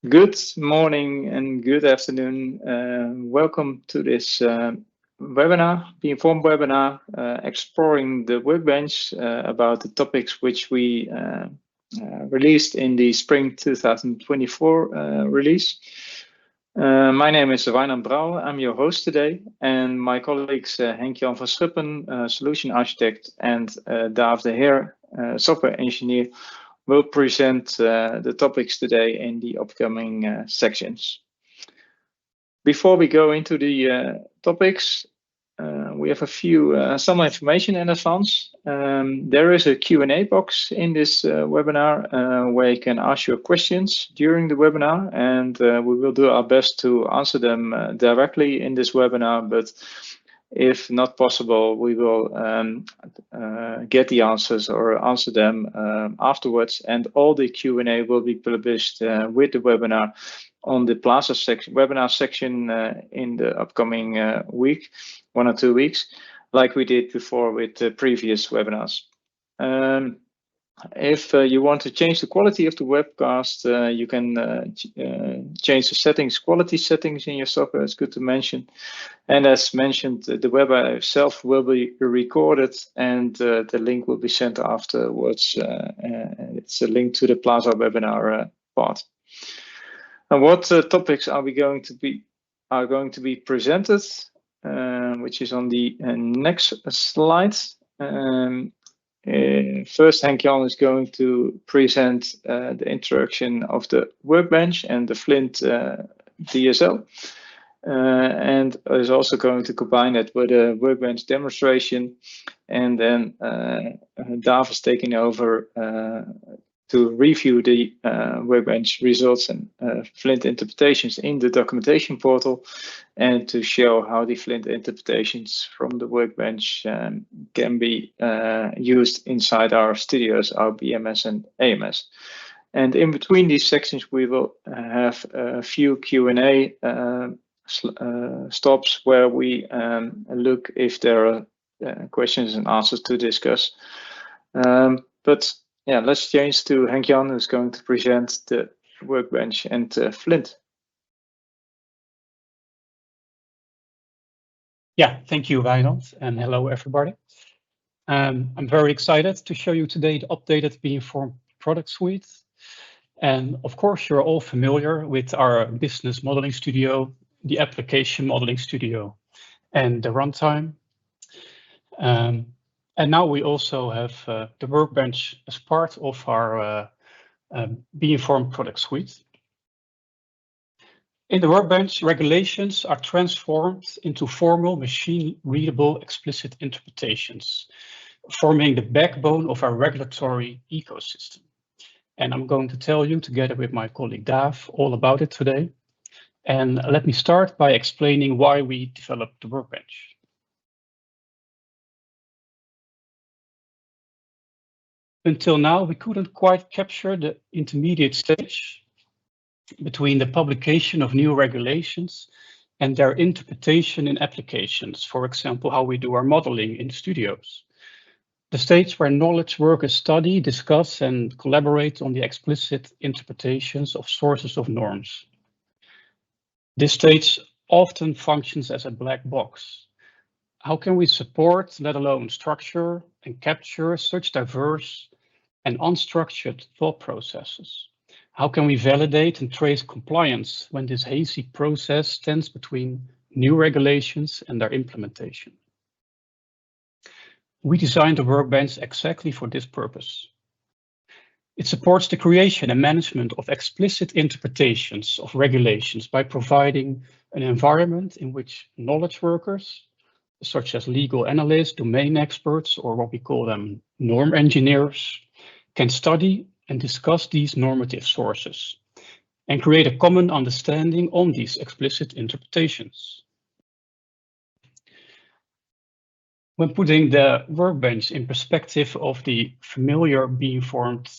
Good morning and good afternoon. Welcome to this webinar, Be Informed webinar, exploring the workbench about the topics which we released in the spring 2024 release. My name is Wijnand Brouwer. I'm your host today, and my colleagues Henk-Jan van Schuppen, Solution Architect, and Daaf de Heer, Software Engineer, will present the topics today in the upcoming sections. Before we go into the topics, we have some information in advance. There is a Q&A box in this webinar where you can ask your questions during the webinar, and we will do our best to answer them directly in this webinar, but if not possible, we will get the answers or answer them afterwards, and all the Q&A will be published with the webinar on the Plaza webinar section in the upcoming week, 1 or 2 weeks, like we did before with the previous webinars. If you want to change the quality of the webcast, you can change the quality settings in your software. It's good to mention. And as mentioned, the webinar itself will be recorded, and the link will be sent afterwards. It's a link to the Plaza webinar part. And what topics are going to be presented, which is on the next slide. First, Henk-Jan is going to present the introduction of the workbench and the FLINT DSL, and is also going to combine it with a workbench demonstration. And then Daaf is taking over to review the workbench results and FLINT interpretations in the documentation portal, and to show how the FLINT interpretations from the workbench can be used inside our studios, our BMS and AMS. And in between these sections, we will have a few Q&A stops where we look if there are questions and answers to discuss. But yeah, let's change to Henk-Jan, who's going to present the workbench and FLINT. Yeah, thank you, Wijnand, and hello, everybody. I'm very excited to show you today the updated Be Informed product suite. And of course, you're all familiar with our business modeling studio, the application modeling studio, and the runtime. And now we also have the workbench as part of our Be Informed product suite. In the workbench, regulations are transformed into formal, machine-readable, explicit interpretations, forming the backbone of our regulatory ecosystem. And I'm going to tell you, together with my colleague Daaf, all about it today. And let me start by explaining why we developed the workbench. Until now, we couldn't quite capture the intermediate stage between the publication of new regulations and their interpretation in applications, for example, how we do our modeling in studios. The stage where knowledge workers study, discuss, and collaborate on the explicit interpretations of sources of norms. This stage often functions as a black box. How can we support, let alone structure and capture, such diverse and unstructured thought processes? How can we validate and trace compliance when this hazy process stands between new regulations and their implementation? We designed the workbench exactly for this purpose. It supports the creation and management of explicit interpretations of regulations by providing an environment in which knowledge workers, such as legal analysts, domain experts, or what we call them norm engineers, can study and discuss these normative sources and create a common understanding on these explicit interpretations. When putting the workbench in perspective of the familiar Be Informed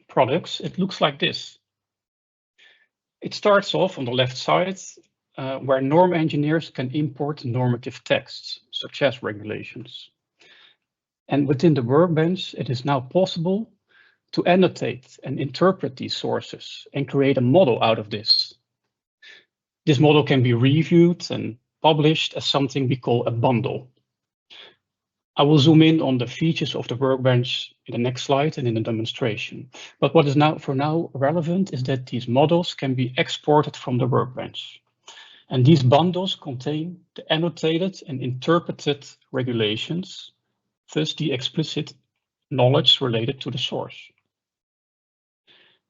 products, it looks like this. It starts off on the left side, where norm engineers can import normative texts, such as regulations. And within the workbench, it is now possible to annotate and interpret these sources and create a model out of this. This model can be reviewed and published as something we call a bundle. I will zoom in on the features of the Workbench in the next slide and in the demonstration. But what is for now relevant is that these models can be exported from the Workbench. And these bundles contain the annotated and interpreted regulations, thus the explicit knowledge related to the source.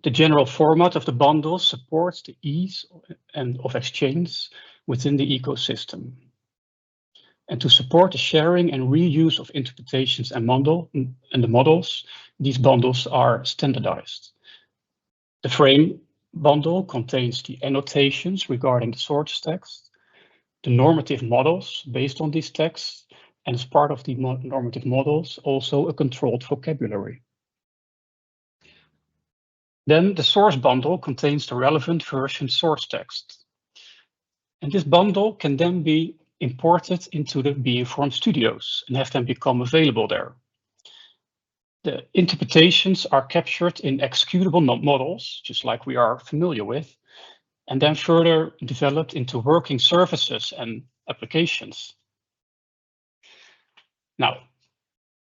The general format of the bundle supports the ease of exchange within the ecosystem. And to support the sharing and reuse of interpretations and the models, these bundles are standardized. The frame bundle contains the annotations regarding the source text, the normative models based on these texts, and as part of the normative models, also a controlled vocabulary. Then the source bundle contains the relevant version source text. And this bundle can then be imported into the Be-Informed studios and have them become available there. The interpretations are captured in executable models, just like we are familiar with, and then further developed into working services and applications. Now,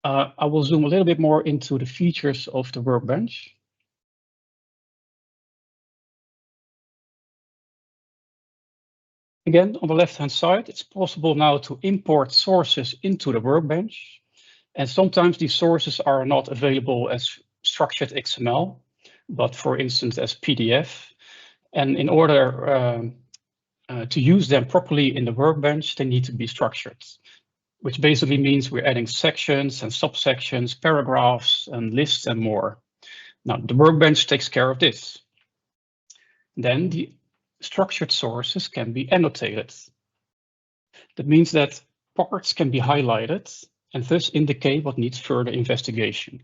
I will zoom a little bit more into the features of the Workbench. Again, on the left-hand side, it's possible now to import sources into the Workbench. And sometimes these sources are not available as structured XML, but for instance, as PDF. And in order to use them properly in the Workbench, they need to be structured, which basically means we're adding sections and subsections, paragraphs and lists and more. Now, the Workbench takes care of this. Then the structured sources can be annotated. That means that parts can be highlighted and thus indicate what needs further investigation.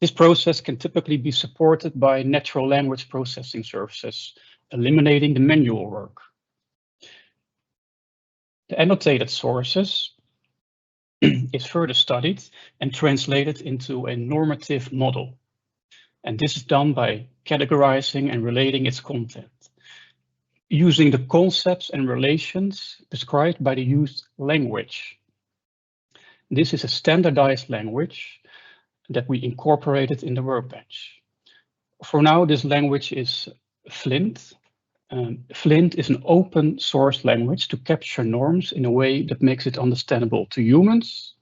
This process can typically be supported by natural language processing services, eliminating the manual work. The annotated sources is further studied and translated into a normative model. And this is done by categorizing and relating its content, using the concepts and relations described by the used language. This is a standardized language that we incorporated in the Workbench. For now, this language is FLINT. FLINT is an open source language to capture norms in a way that makes it understandable to humans,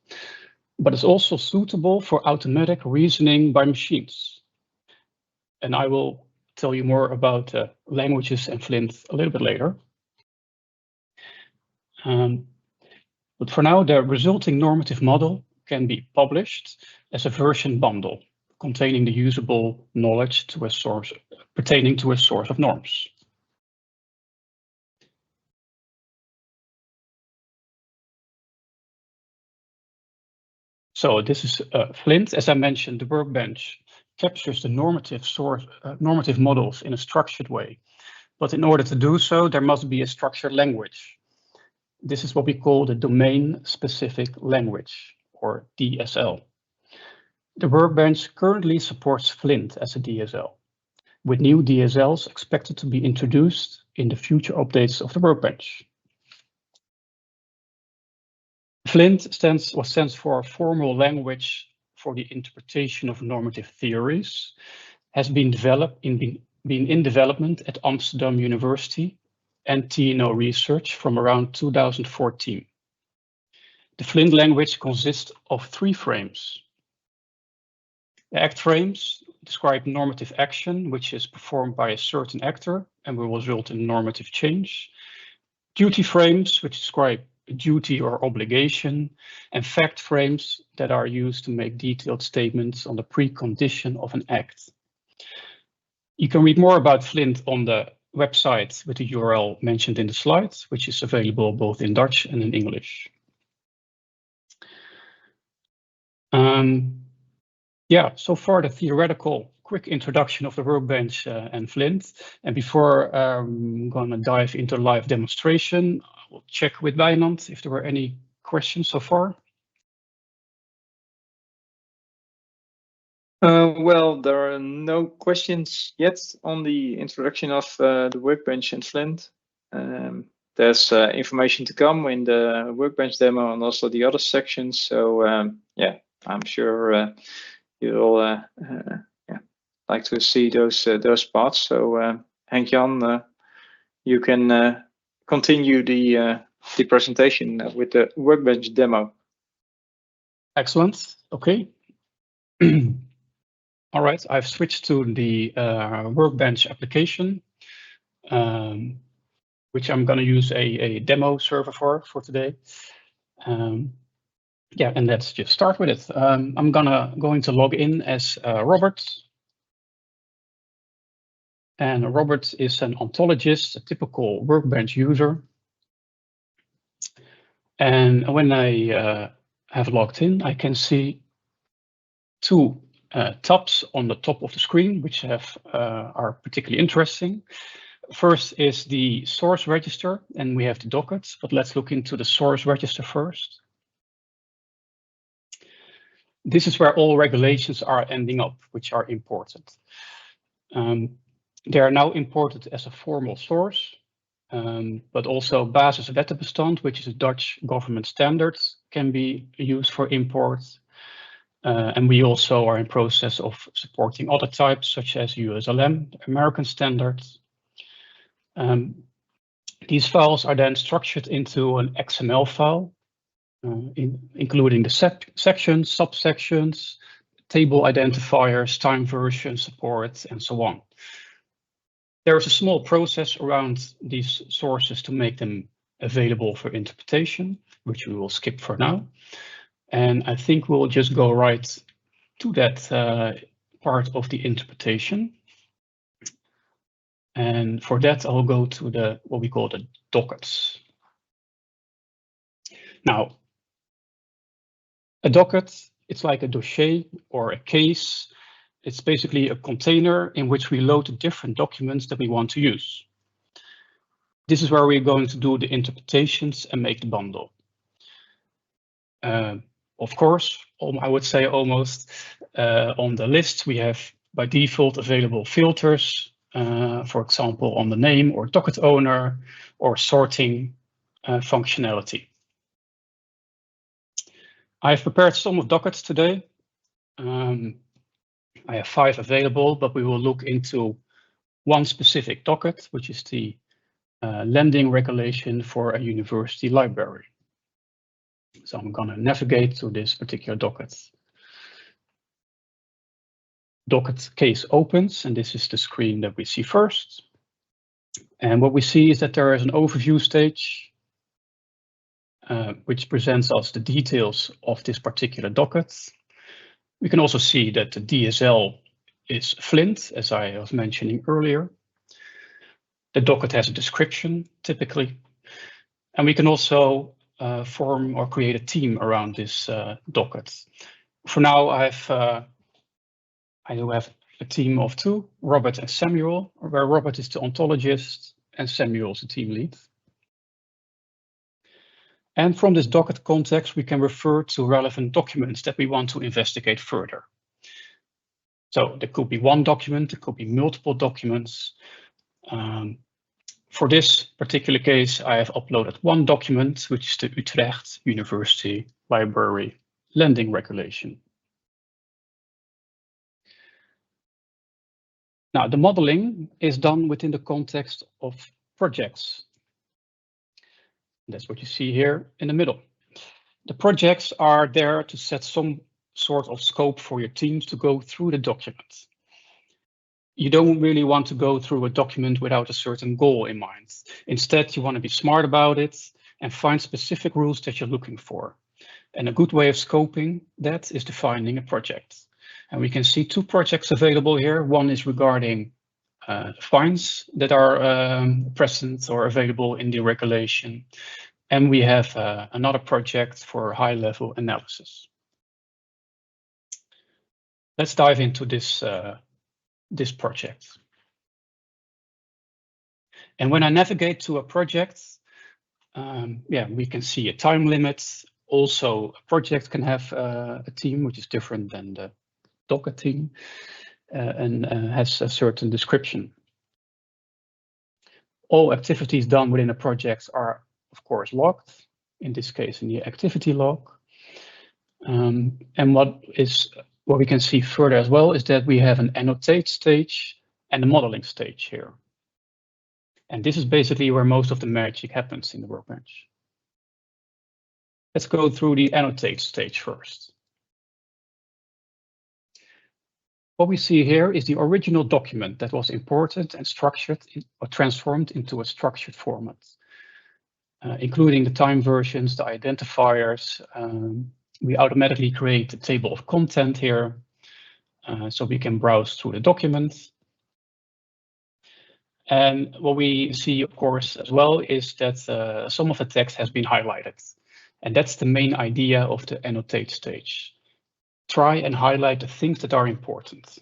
but is also suitable for automatic reasoning by machines. And I will tell you more about languages and FLINT a little bit later. But for now, the resulting normative model can be published as a version bundle containing the usable knowledge to a source pertaining to a source of norms. So this is FLINT. As I mentioned, the Workbench captures the normative models in a structured way. But in order to do so, there must be a structured language. This is what we call the domain-specific language, or DSL. The Workbench currently supports FLINT as a DSL, with new DSLs expected to be introduced in the future updates of the Workbench. FLINT stands for Formal Language for the Interpretation of Normative Theories, has been in development at Amsterdam University and TNO Research from around 2014. The FLINT language consists of 3 frames. The act frames describe normative action, which is performed by a certain actor and will result in normative change. Duty frames, which describe a duty or obligation, and fact frames that are used to make detailed statements on the precondition of an act. You can read more about FLINT on the website with the URL mentioned in the slides, which is available both in Dutch and in English. Yeah, so far the theoretical quick introduction of the Workbench and FLINT. And before I'm going to dive into live demonstration, I will check with Wijnand if there were any questions so far. Well, there are no questions yet on the introduction of the Workbench and FLINT. There's information to come in the Workbench demo and also the other sections. So yeah, I'm sure you'll yeah, like to see those parts. So Henk-Jan, you can continue the presentation with the Workbench demo. Excellent. Okay. All right, I've switched to the Workbench application, which I'm going to use a demo server for today. Yeah, and let's just start with it. I'm going to log in as Robert. And Robert is an ontologist, a typical Workbench user. And when I have logged in, I can see two tabs on the top of the screen, which are particularly interesting. First is the source register, and we have the docket, but let's look into the source register first. This is where all regulations are ending up, which are imported. They are now imported as a formal source, but also basiswettenbestand, which is a Dutch government standard, can be used for import. And we also are in process of supporting other types, such as USLM, American standards. These files are then structured into an XML file, including the sections, subsections, table identifiers, time version support, and so on. There is a small process around these sources to make them available for interpretation, which we will skip for now. And I think we'll just go right to that part of the interpretation. And for that, I'll go to what we call the dockets. Now, a docket, it's like a dossier or a case. It's basically a container in which we load the different documents that we want to use. This is where we're going to do the interpretations and make the bundle. Of course, I would say almost on the list, we have by default available filters, for example, on the name or docket owner or sorting functionality. I've prepared some of dockets today. I have 5 available, but we will look into one specific docket, which is the lending regulation for a university library. So I'm going to navigate to this particular docket. Docket case opens, and this is the screen that we see first. And what we see is that there is an overview stage, which presents us the details of this particular docket. We can also see that the DSL is FLINT, as I was mentioning earlier. The docket has a description, typically. And we can also form or create a team around this docket. For now, I do have a team of 2, Robert and Samuel, where Robert is the ontologist and Samuel is the team lead. And from this docket context, we can refer to relevant documents that we want to investigate further. So there could be one document, there could be multiple documents. For this particular case, I have uploaded one document, which is the Utrecht University Library Lending Regulation. Now, the modeling is done within the context of projects. That's what you see here in the middle. The projects are there to set some sort of scope for your teams to go through the document. You don't really want to go through a document without a certain goal in mind. Instead, you want to be smart about it and find specific rules that you're looking for. And a good way of scoping that is defining a project. And we can see 2 projects available here. One is regarding fines that are present or available in the regulation. And we have another project for high-level analysis. Let's dive into this project. And when I navigate to a project, we can see a time limit. Also, a project can have a team, which is different than the docketing, and has a certain description. All activities done within a project are, of course, logged, in this case in the activity log. And what we can see further as well is that we have an annotate stage and a modeling stage here. And this is basically where most of the magic happens in the Workbench. Let's go through the annotate stage first. What we see here is the original document that was imported and structured or transformed into a structured format, including the time versions, the identifiers. We automatically create a table of content here, so we can browse through the document. And what we see, of course, as well is that some of the text has been highlighted. And that's the main idea of the annotate stage. Try and highlight the things that are important.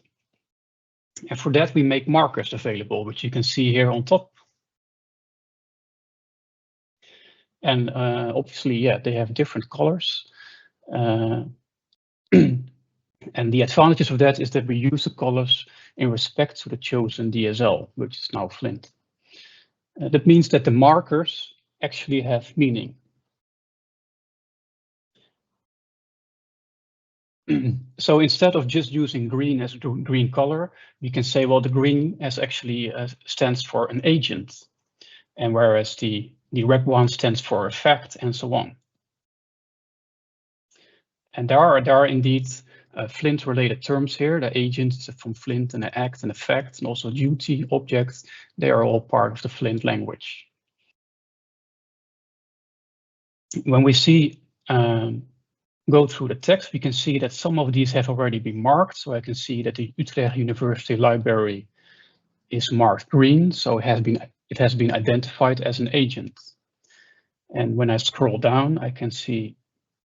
And for that, we make markers available, which you can see here on top. And obviously, yeah, they have different colors. And the advantages of that is that we use the colors in respect to the chosen DSL, which is now FLINT. That means that the markers actually have meaning. So instead of just using green as a green color, we can say, well, the green as actually stands for an agent, and whereas the red one stands for a fact, and so on. And there are indeed FLINT-related terms here. The agent is from FLINT, and the act and the fact, and also duty, objects. They are all part of the FLINT language. When we see go through the text, we can see that some of these have already been marked. So I can see that the Utrecht University Library is marked green, so it has been identified as an agent. And when I scroll down, I can see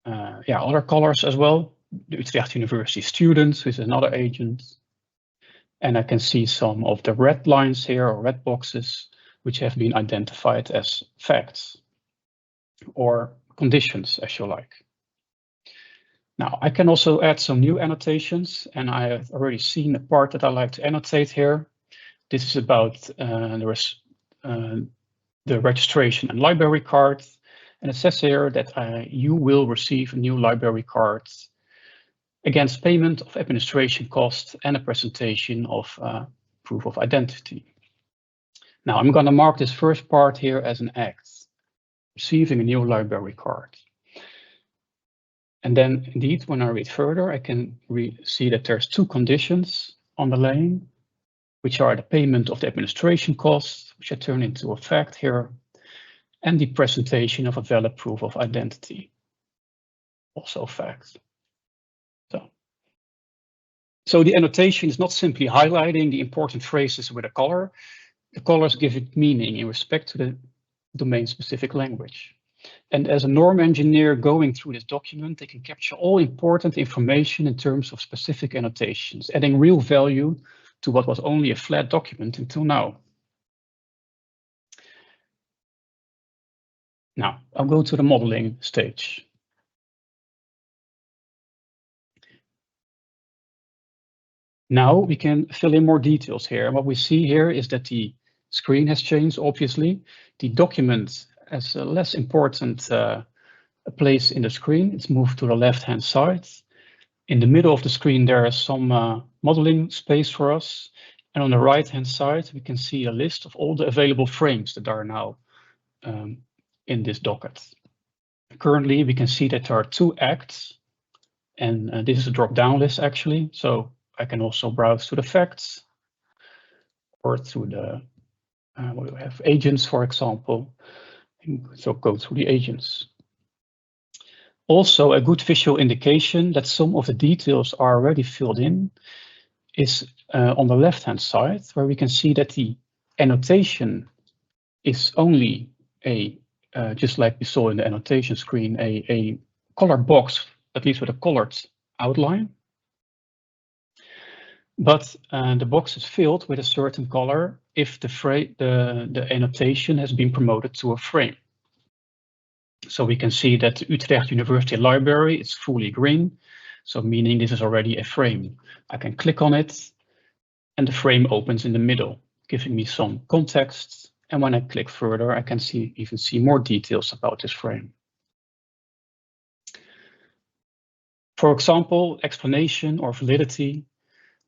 other colors as well. The Utrecht University students, which is another agent. And I can see some of the red lines here, or red boxes, which have been identified as facts or conditions, as you like. Now, I can also add some new annotations, and I have already seen a part that I like to annotate here. This is about the registration and library card. And it says here that you will receive a new library card against payment of administration costs and a presentation of proof of identity. Now, I'm going to mark this first part here as an act, receiving a new library card. And then indeed, when I read further, I can see that there's two conditions on the line, which are the payment of the administration costs, which I turn into a fact here, and the presentation of a valid proof of identity, also a fact. So the annotation is not simply highlighting the important phrases with a color. The colors give it meaning in respect to the domain-specific language. And as a norm engineer going through this document, they can capture all important information in terms of specific annotations, adding real value to what was only a flat document until now. Now, I'll go to the modeling stage. Now we can fill in more details here. And what we see here is that the screen has changed, obviously. The document has a less important place in the screen. It's moved to the left-hand side. In the middle of the screen, there is some modeling space for us. And on the right-hand side, we can see a list of all the available frames that are now in this docket. Currently, we can see that there are 2 acts. And this is a drop-down list, actually. So I can also browse to the facts or through the, what do we have? Agents, for example. So go through the agents. Also, a good visual indication that some of the details are already filled in is on the left-hand side, where we can see that the annotation is only a, just like we saw in the annotation screen, a color box, at least with a colored outline. But the box is filled with a certain color if the annotation has been promoted to a frame. So we can see that the Utrecht University Library is fully green. So meaning this is already a frame. I can click on it and the frame opens in the middle, giving me some context. And when I click further, I can even see more details about this frame. For example, explanation or validity.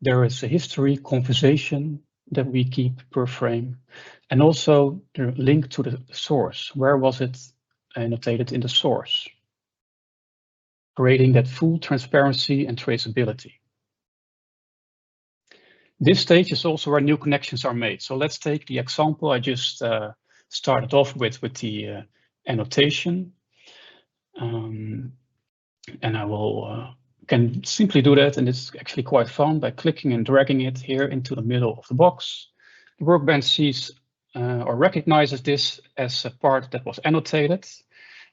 There is a history conversation that we keep per frame, and also the link to the source. Where was it annotated in the source? Creating that full transparency and traceability. This stage is also where new connections are made. So let's take the example I just started off with the annotation. And I will can simply do that, and it's actually quite fun by clicking and dragging it here into the middle of the box. The Workbench sees or recognizes this as a part that was annotated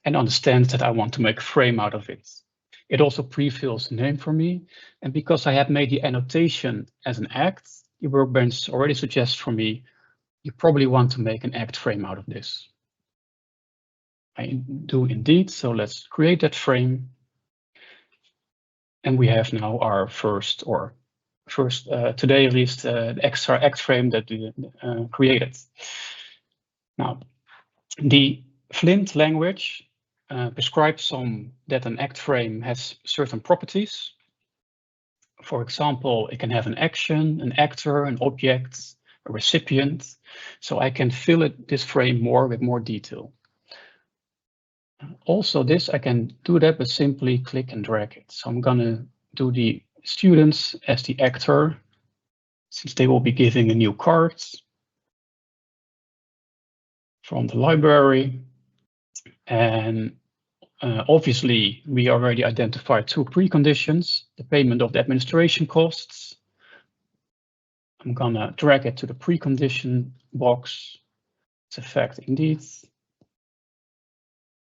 and understands that I want to make a frame out of it. It also pre-fills the name for me, and because I have made the annotation as an act, the Workbench already suggests for me, you probably want to make an act frame out of this. I do indeed, so let's create that frame. And we have now our first today at least, the extra act frame that we created. Now, the FLINT language prescribes that an act frame has certain properties. For example, it can have an action, an actor, an object, a recipient. So I can fill this frame with more detail. Also, I can do that by simply click and drag it. So I'm going to do the students as the actor, since they will be giving a new card from the library. And obviously, we already identified two preconditions, the payment of the administration costs. I'm going to drag it to the precondition box. It's a fact indeed.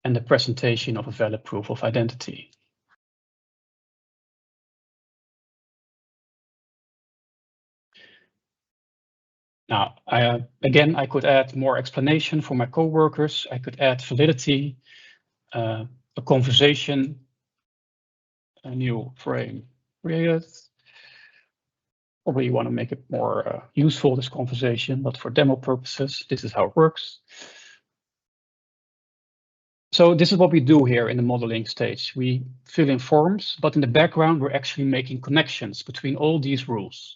And the presentation of a valid proof of identity. Now, again, I could add more explanation for my coworkers. I could add validity, a conversation, a new frame created. Probably want to make it more useful, this conversation, but for demo purposes, this is how it works. So this is what we do here in the modeling stage. We fill in forms, but in the background, we're actually making connections between all these rules.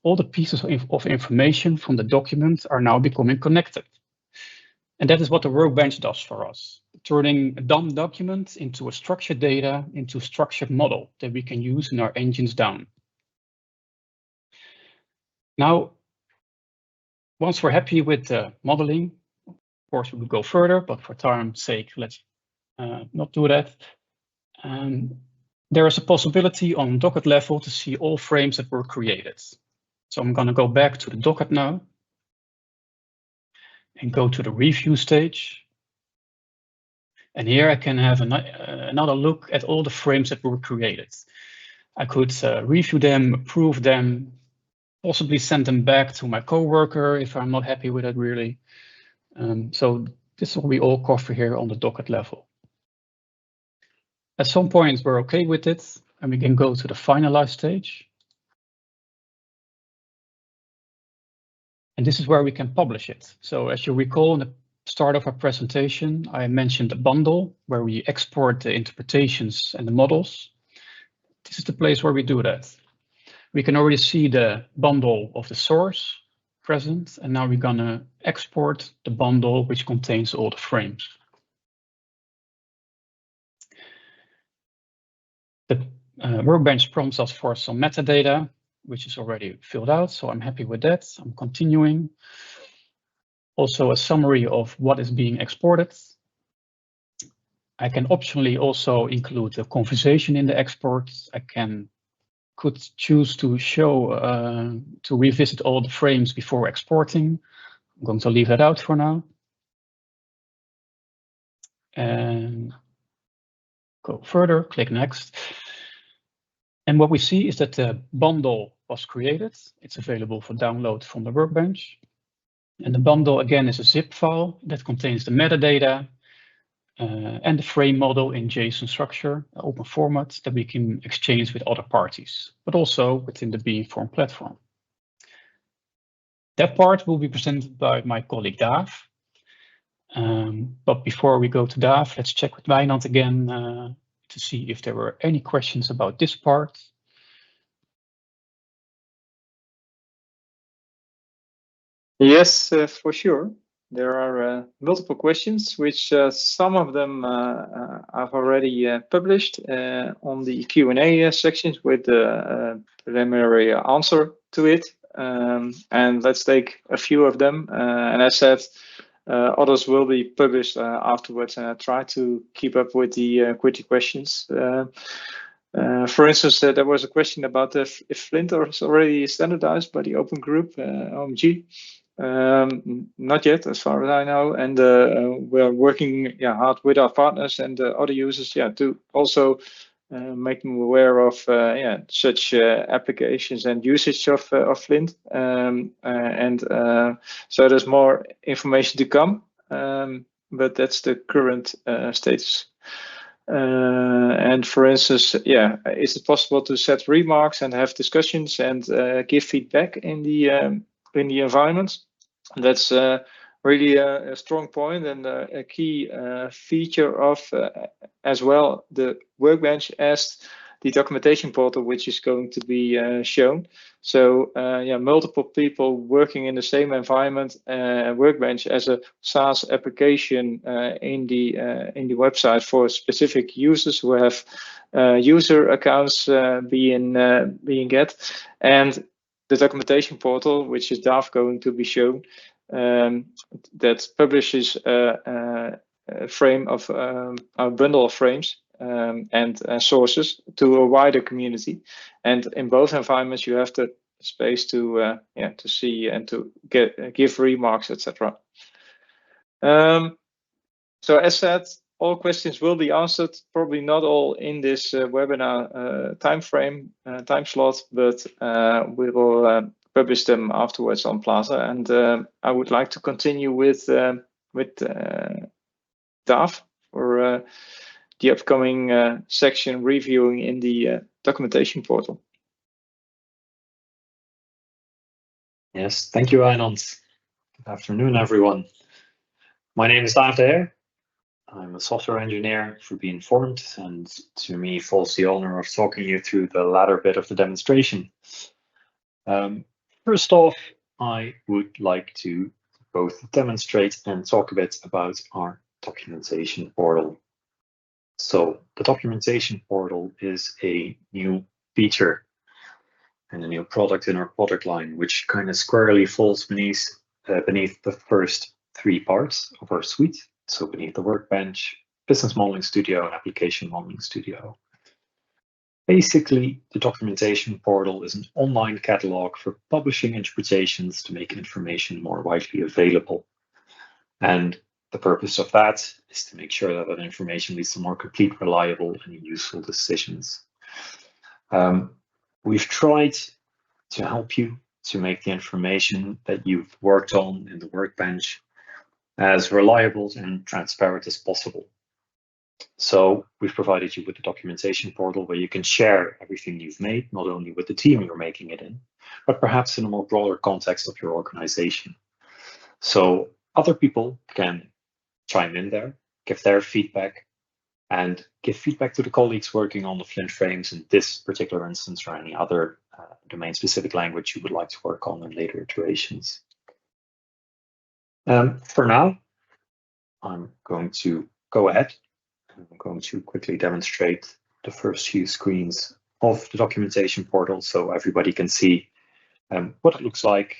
All the pieces of information from the document are now becoming connected. And that is what the Workbench does for us, turning a dumb document into a structured data, into a structured model that we can use in our engines down. Now, once we're happy with the modeling, of course, we will go further, but for time's sake, let's not do that. There is a possibility on docket level to see all frames that were created. So I'm going to go back to the docket now and go to the review stage. And here I can have another look at all the frames that were created. I could review them, approve them, possibly send them back to my coworker if I'm not happy with it really. So this will be all covered here on the docket level. At some point we're okay with it, and we can go to the finalize stage. And this is where we can publish it. So as you recall, in the start of our presentation, I mentioned a bundle where we export the interpretations and the models. This is the place where we do that. We can already see the bundle of the source present, and now we're gonna export the bundle which contains all the frames. The Workbench prompts us for some metadata, which is already filled out, so I'm happy with that. I'm continuing. Also a summary of what is being exported. I can optionally also include a conversation in the export. I could choose to show, to revisit all the frames before exporting. I'm going to leave that out for now. And go further, click next. And what we see is that the bundle was created. It's available for download from the Workbench. And the bundle, again, is a zip file that contains the metadata, and the frame model in JSON structure, open format that we can exchange with other parties, but also within the BeInformed platform. That part will be presented by my colleague Daaf. But before we go to Daaf, let's check with Wijnand again to see if there were any questions about this part. Yes, for sure. There are multiple questions, which some of them I've already published on the Q&A sections with the preliminary answer to it. And let's take a few of them. And as said, others will be published afterwards, and I try to keep up with the questions. For instance, there was a question about if FLINT is already standardized by the open group, OMG. Not yet, as far as I know, and we're working hard with our partners and other users to also make them aware of such applications and usage of FLINT, and so there's more information to come, but that's the current status. And for instance, is it possible to set remarks and have discussions and give feedback in the environment? That's really a strong point and a key feature of as well the Workbench as the documentation portal, which is going to be shown. So multiple people working in the same environment, Workbench as a SaaS application in the website for specific users who have user accounts being get, and the documentation portal, which is Daaf going to be shown, that publishes a frame of a bundle of frames and sources to a wider community. And in both environments, you have the space to see and to give remarks, etc. So as said, all questions will be answered, probably not all in this webinar time slot, but we will publish them afterwards on Plaza. And I would like to continue with Daaf for the upcoming section reviewing in the documentation portal. Yes, thank you, Wijnand. Good afternoon, everyone. My name is Daaf. I'm a software engineer for BeInformed, and to me falls the honor of talking you through the latter bit of the demonstration. First off, I would like to both demonstrate and talk a bit about our documentation portal. So the documentation portal is a new feature and a new product in our product line, which kind of squarely falls beneath the first three parts of our suite. So beneath the Workbench, Business Modeling Studio, and Application Modeling Studio. Basically, the documentation portal is an online catalog for publishing interpretations to make information more widely available. And the purpose of that is to make sure that that information leads to more complete, reliable, and useful decisions. We've tried to help you to make the information that you've worked on in the Workbench as reliable and transparent as possible. So we've provided you with the documentation portal where you can share everything you've made, not only with the team you're making it in, but perhaps in a more broader context of your organization. So other people can chime in there, give their feedback, and give feedback to the colleagues working on the FLINT frames in this particular instance or any other domain-specific language you would like to work on in later iterations. For now, I'm going to go ahead. I'm going to quickly demonstrate the first few screens of the documentation portal so everybody can see what it looks like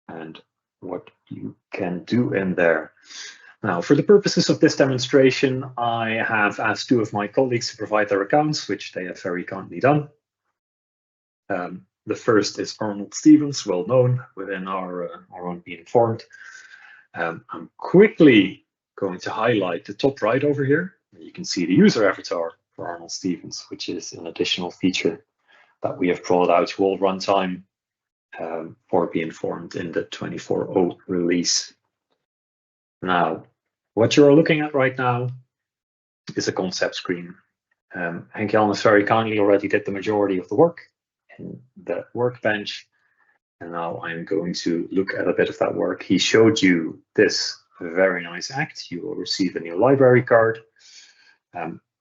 and what you can do in there. Now, for the purposes of this demonstration, I have asked two of my colleagues to provide their accounts, which they have very kindly done. The first is Arnold Stevens, well known within our own BeInformed. I'm quickly going to highlight the top right over here. You can see the user avatar for Arnold Stevens, which is an additional feature that we have brought out to all runtime for BeInformed in the 24.0 release. Now, What you're looking at right now is a concept screen. Henk-Jan has very kindly already did the majority of the work in the workbench. And now I'm going to look at a bit of that work. He showed you this very nice act. You will receive a new library card.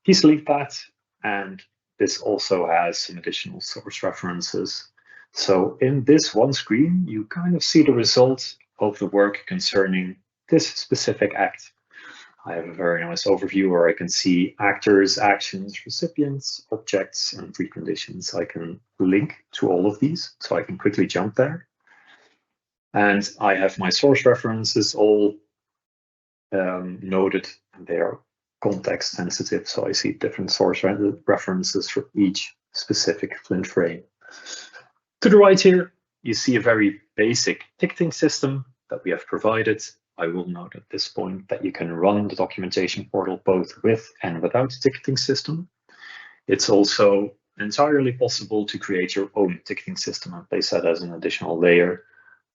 He's linked that, and this also has some additional source references. So in this one screen, you kind of see the result of the work concerning this specific act. I have a very nice overview where I can see actors, actions, recipients, objects, and preconditions. I can link to all of these, so I can quickly jump there. And I have my source references all noted, and they are context sensitive, so I see different source references for each specific Flint frame. To the right here, you see a very basic ticketing system that we have provided. I will note at this point that you can run the documentation portal both with and without a ticketing system. It's also entirely possible to create your own ticketing system and place that as an additional layer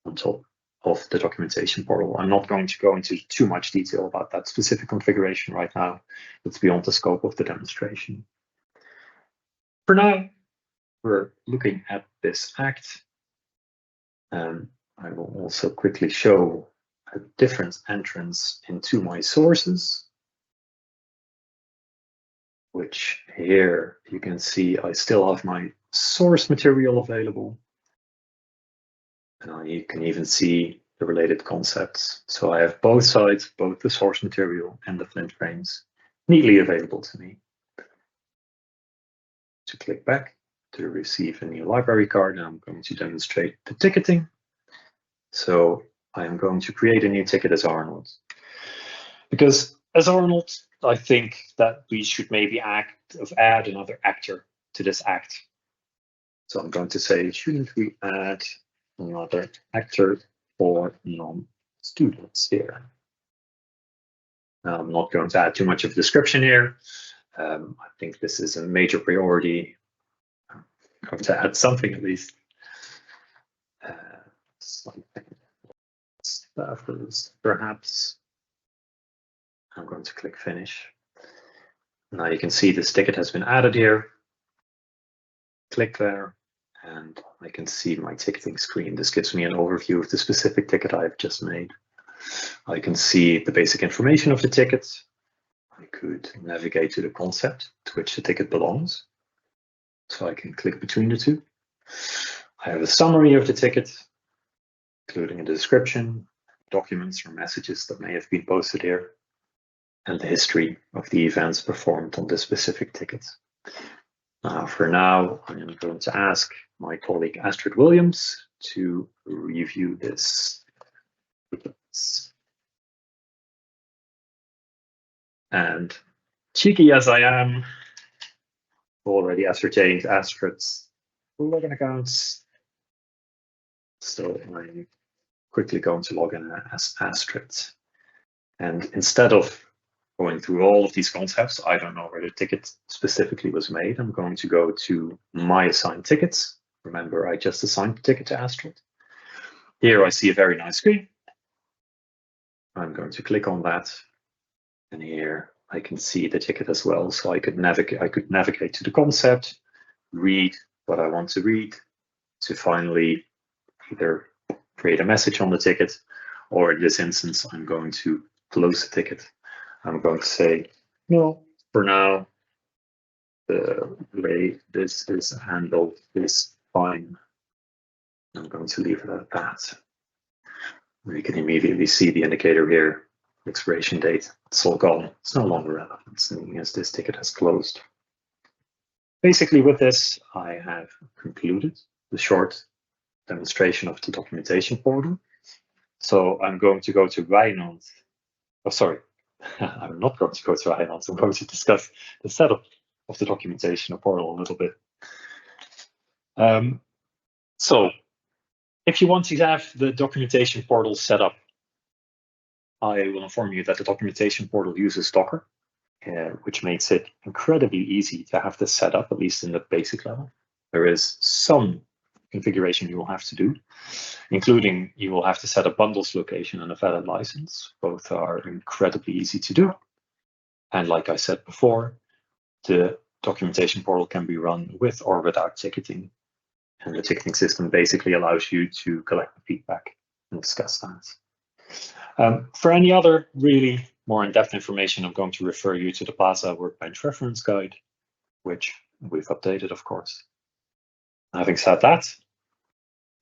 on top of the documentation portal. I'm not going to go into too much detail about that specific configuration right now. It's beyond the scope of the demonstration. For now, we're looking at this act. I will also quickly show a different entrance into my sources, which here you can see I still have my source material available. And you can even see the related concepts. So I have both sides, both the source material and the Flint frames, neatly available to me. To click back to receive a new library card, I'm going to demonstrate the ticketing. So I am going to create a new ticket as Arnold. Because as Arnold, I think that we should maybe add another actor to this act. So I'm going to say, shouldn't we add another actor for non-students here? Now, I'm not going to add too much of a description here. I think this is a major priority. I'm going to add something at least. Staffers, perhaps. I'm going to click finish. Now you can see this ticket has been added here. Click there, and I can see my ticketing screen. This gives me an overview of the specific ticket I've just made. I can see the basic information of the ticket. I could navigate to the concept to which the ticket belongs. So I can click between the two. I have a summary of the ticket, including a description, documents or messages that may have been posted here, and the history of the events performed on this specific ticket. For now, I'm going to ask my colleague Astrid Williams to review this. And cheeky as I am, already ascertained Astrid's login accounts. So I'm quickly going to log in as Astrid. And instead of going through all of these concepts, I don't know where the ticket specifically was made. I'm going to go to my assigned tickets. Remember, I just assigned the ticket to Astrid. Here I see a very nice screen. I'm going to click on that. And here I can see the ticket as well. So I could navigate to the concept, read what I want to read, to finally either create a message on the ticket, or in this instance, I'm going to close the ticket. I'm going to say, no, for now, the way this is handled is fine. I'm going to leave it at that. We can immediately see the indicator here, expiration date. It's all gone. It's no longer relevant, seeing as this ticket has closed. Basically, with this, I have concluded the short demonstration of the documentation portal. So I'm going to go to Wijnand. Oh, sorry. I'm not going to go to Wijnand. I'm going to discuss the setup of the documentation portal a little bit. So if you want to have the documentation portal set up, I will inform you that the documentation portal uses Docker, which makes it incredibly easy to have this set up, at least in the basic level. There is some configuration you will have to do, including you will have to set a bundles location and a valid license. Both are incredibly easy to do. And like I said before, the documentation portal can be run with or without ticketing. And the ticketing system basically allows you to collect the feedback and discuss that. For any other really more in-depth information, I'm going to refer you to the Plaza Workbench reference guide, which we've updated, of course. Having said that,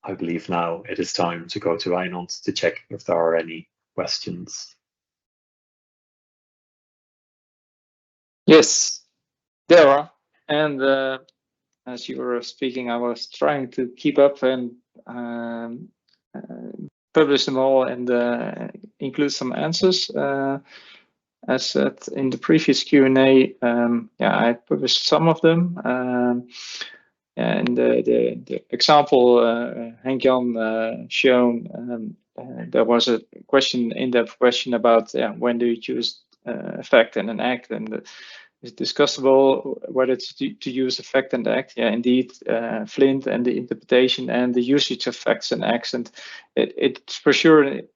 I believe now it is time to go to Einond to check if there are any questions. Yes, there are. And as you were speaking, I was trying to keep up and publish them all and include some answers. As said in the previous Q&A, I published some of them. And the example Henk-Jan shown, there was a question, in-depth question about when do you choose effect and an act, and it's discussable whether to use effect and act. Yeah, indeed, FLINT and the interpretation and the usage of effects and acts, and it's for sure an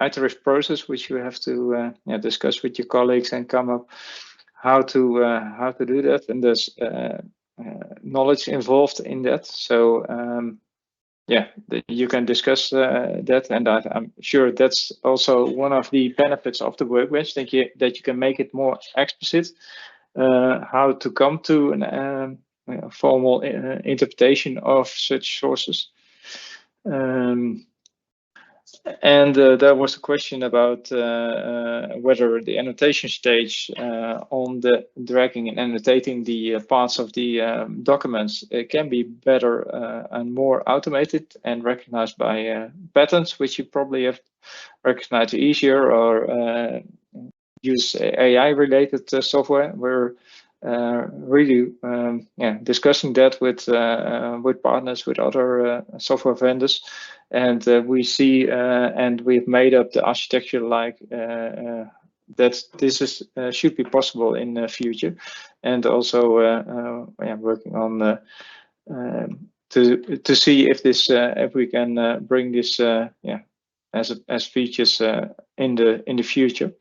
iterative process which you have to discuss with your colleagues and come up how to do that, and there's knowledge involved in that. So you can discuss that, and I'm sure that's also one of the benefits of the Workbench, that you can make it more explicit how to come to an formal interpretation of such sources. And there was a question about whether the annotation stage on the dragging and annotating the parts of the documents can be better and more automated and recognized by patterns, which you probably have recognized easier, or use AI-related software. We're really discussing that with partners, with other software vendors, and we see and we've made up the architecture like that this should be possible in the future, and also working on to see if this if we can bring this as features in the future.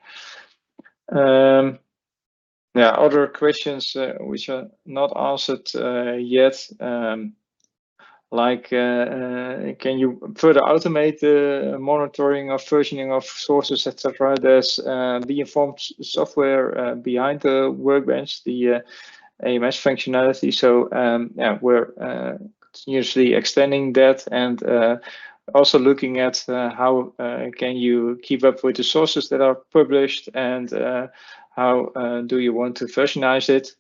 Other questions which are not answered yet, like can you further automate the monitoring of versioning of sources, etc.? There's the informed software behind the Workbench, the AMS functionality. So we're continuously extending that, and also looking at how can you keep up with the sources that are published, and how do you want to versionize it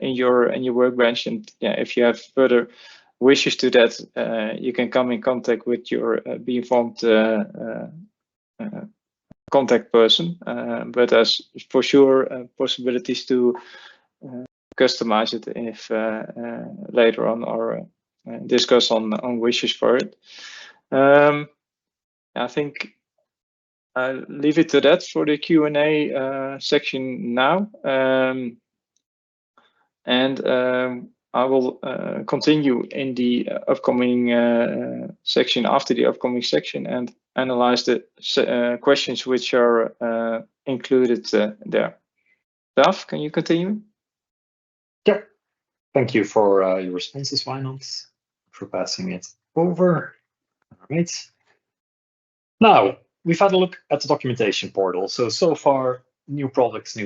in your Workbench. And if you have further wishes to that, you can come in contact with your Be Informed contact person. But there's for sure possibilities to customize it if later on, or discuss on wishes for it. I think I'll leave it to that for the Q&A section now, and I will continue in the upcoming section, after the upcoming section, and analyze the questions which are included there. Daf, can you continue? Yeah, thank you for your responses, Wijnand, for passing it over. All right. Now, we've had a look at the documentation portal. So far, new products.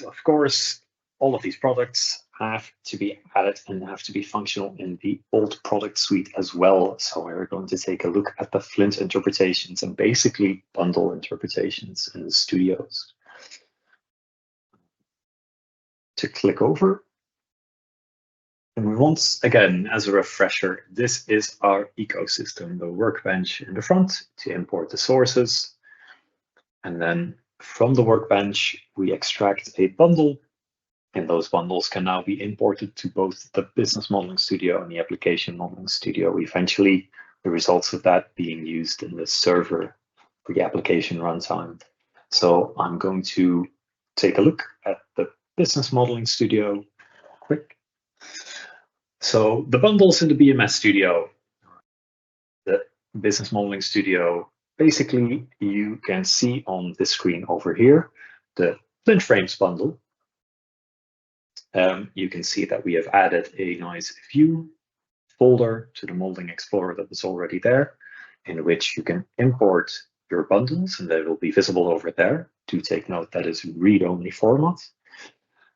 Of course, all of these products have to be added and have to be functional in the old product suite as well. So we're going to take a look at the FLINT interpretations and basically bundle interpretations in the studios. To click over. And once again, as a refresher, this is our ecosystem, the Workbench in the front to import the sources. And then from the Workbench, we extract a bundle, and those bundles can now be imported to both the Business Modeling Studio and the Application Modeling Studio. Eventually, the results of that being used in the server for the application runtime. So I'm going to take a look at the Business Modeling Studio quick. So the bundles in the BMS Studio, Business Modeling Studio, basically you can see on this screen over here the Flint Frames bundle. You can see that we have added a nice view folder to the Modeling Explorer that was already there, in which you can import your bundles, and they will be visible over there. Do take note that is read-only format.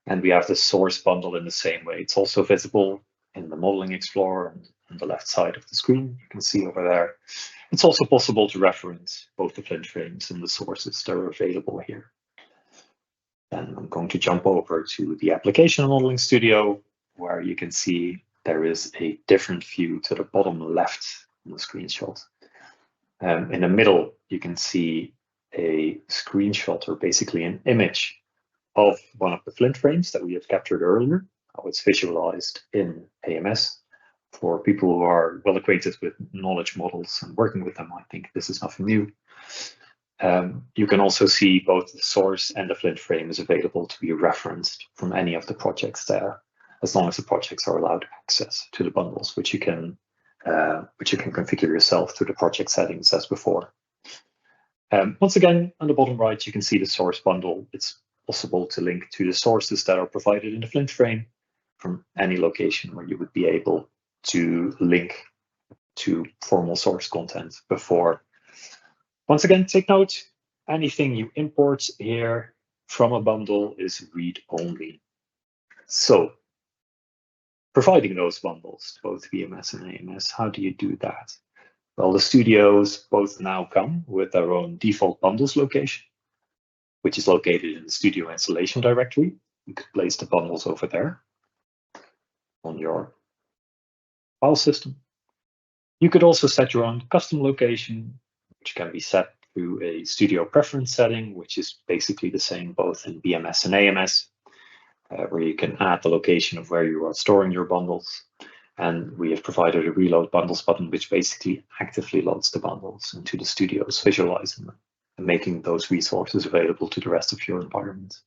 And we have the source bundle in the same way. It's also visible in the Modeling Explorer and on the left side of the screen. You can see over there. It's also possible to reference both the Flint frames and the sources that are available here. Then I'm going to jump over to the Application Modeling Studio, where you can see there is a different view to the bottom left on the screenshot. In the middle, you can see a screenshot, or basically an image of one of the Flint frames that we have captured earlier, how it's visualized in AMS. For people who are well acquainted with knowledge models and working with them, I think this is nothing new. You can also see both the source and the Flint frame is available to be referenced from any of the projects there, as long as the projects are allowed access to the bundles, which you can configure yourself through the project settings as before. Once again, on the bottom right, you can see the source bundle. It's possible to link to the sources that are provided in the Flint frame from any location where you would be able to link to formal source content before. Once again, take note, anything you import here from a bundle is read-only. So, providing those bundles, both VMS and AMS, how do you do that? Well, the studios both now come with their own default bundles location, which is located in the studio installation directory. You could place the bundles over there on your file system. You could also set your own custom location, which can be set through a studio preference setting, which is basically the same both in VMS and AMS, where you can add the location of where you are storing your bundles. And we have provided a reload bundles button, which basically actively loads the bundles into the studios, visualizing them and making those resources available to the rest of your environment.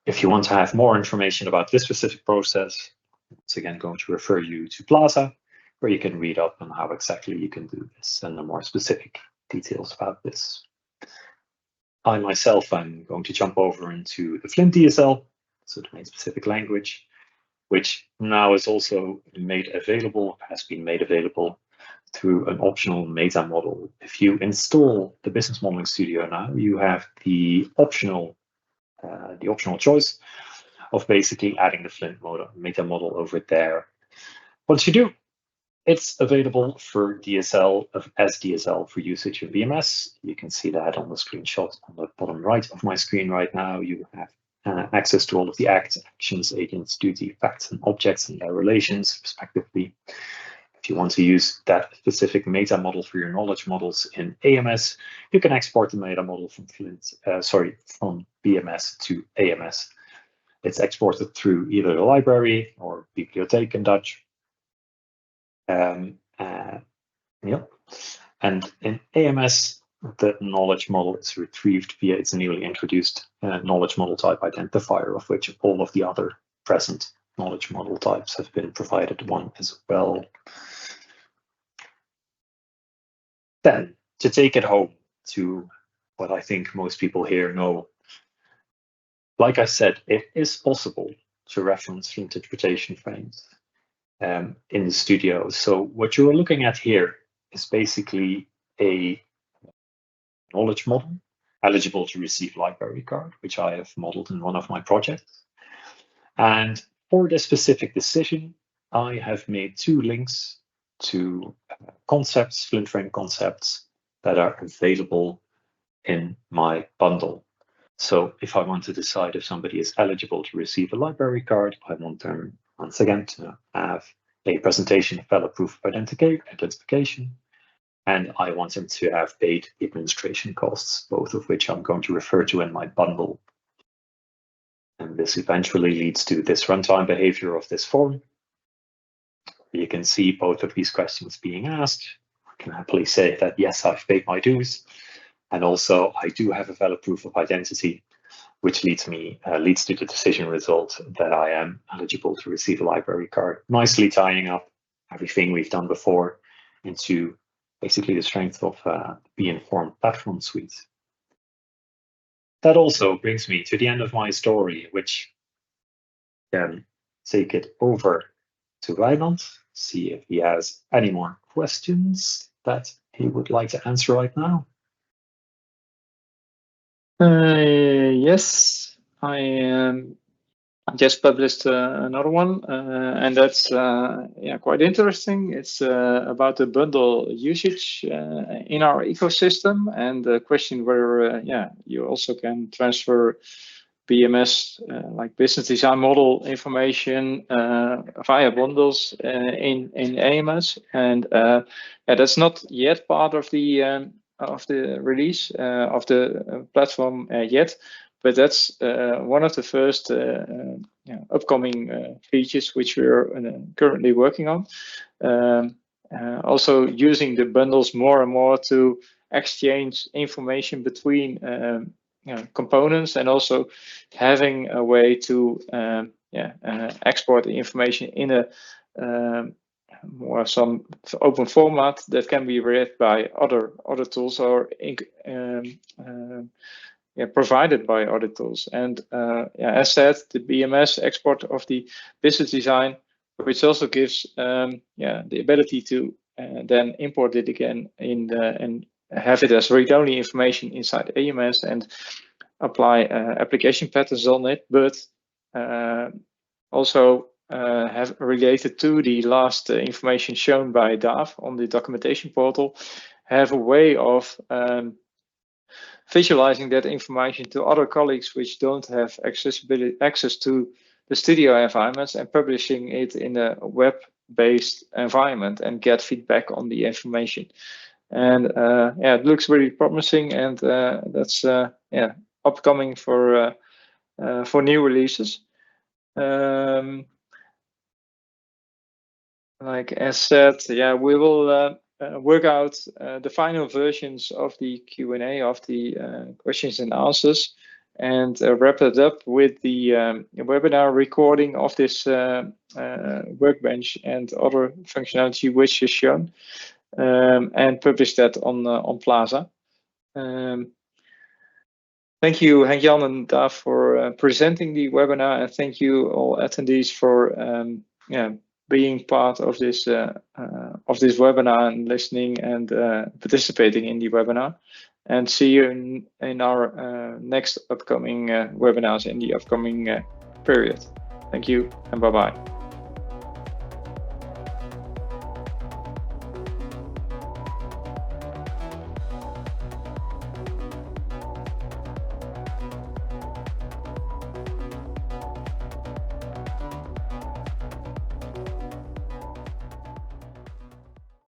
If you want to have more information about this specific process, once again, going to refer you to Plaza, where you can read up on how exactly you can do this and the more specific details about this. I myself, I'm going to jump over into the Flint DSL, so domain specific language, which now is also made available, has been made available through an optional meta model. If you install the Business Modeling Studio now, you have the optional choice of basically adding the Flint meta model over there. Once you do, it's available for DSL as DSL for usage in VMS. You can see that on the screenshot on the bottom right of my screen right now. You have access to all of the acts, actions, agents, duty, facts, and objects and their relations, respectively. If you want to use that specific meta model for your knowledge models in AMS, you can export the meta model from from VMS to AMS. It's exported through either the library or bibliotheek in Dutch. And in AMS, the knowledge model is retrieved via its newly introduced knowledge model type identifier, of which all of the other present knowledge model types have been provided one as well. Then, to take it home to what I think most people here know, like I said, it is possible to reference Flint interpretation frames in the studio. So what you're looking at here is basically a knowledge model eligible to receive library card, which I have modeled in one of my projects. And for this specific decision, I have made two links to concepts, Flint frame concepts, that are available in my bundle. So if I want to decide if somebody is eligible to receive a library card, I want them, once again, to have a presentation of valid proof of identification, and I want them to have paid administration costs, both of which I'm going to refer to in my bundle. And this eventually leads to this runtime behavior of this form. You can see both of these questions being asked. I can happily say that, yes, I've paid my dues. And also, I do have a valid proof of identity, which leads to the decision result that I am eligible to receive a library card, nicely tying up everything we've done before into basically the strength of Be Informed platform suite. That also brings me to the end of my story, which can take it over to Wijnand, see if he has any more questions that he would like to answer right now. Yes, I just published another one, and that's quite interesting. It's about the bundle usage in our ecosystem, and the question whether you also can transfer BMS like business design model information via bundles in AMS, and that's not yet part of the release of the platform yet. But that's one of the first upcoming features which we're currently working on. Also using the bundles more and more to exchange information between components, and also having a way to export the information in a more some open format that can be read by other tools or provided by other tools. And as said, the BMS export of the business design, which also gives the ability to then import it again and have it as read-only information inside AMS and apply application patterns on it, but also have related to the last information shown by DAF on the documentation portal, have a way of visualizing that information to other colleagues which don't have access to the studio environments, and publishing it in a web-based environment and get feedback on the information. And it looks really promising, and that's upcoming for new releases. Like as said, we will work out the final versions of the Q&A, of the questions and answers, and wrap it up with the webinar recording of this workbench and other functionality which is shown, and publish that on Plaza. Thank you, Henk-Jan and Daf, for presenting the webinar, and thank you all attendees for being part of this webinar and listening and participating in the webinar. And see you in our next upcoming webinars in the upcoming period. Thank you and bye-bye.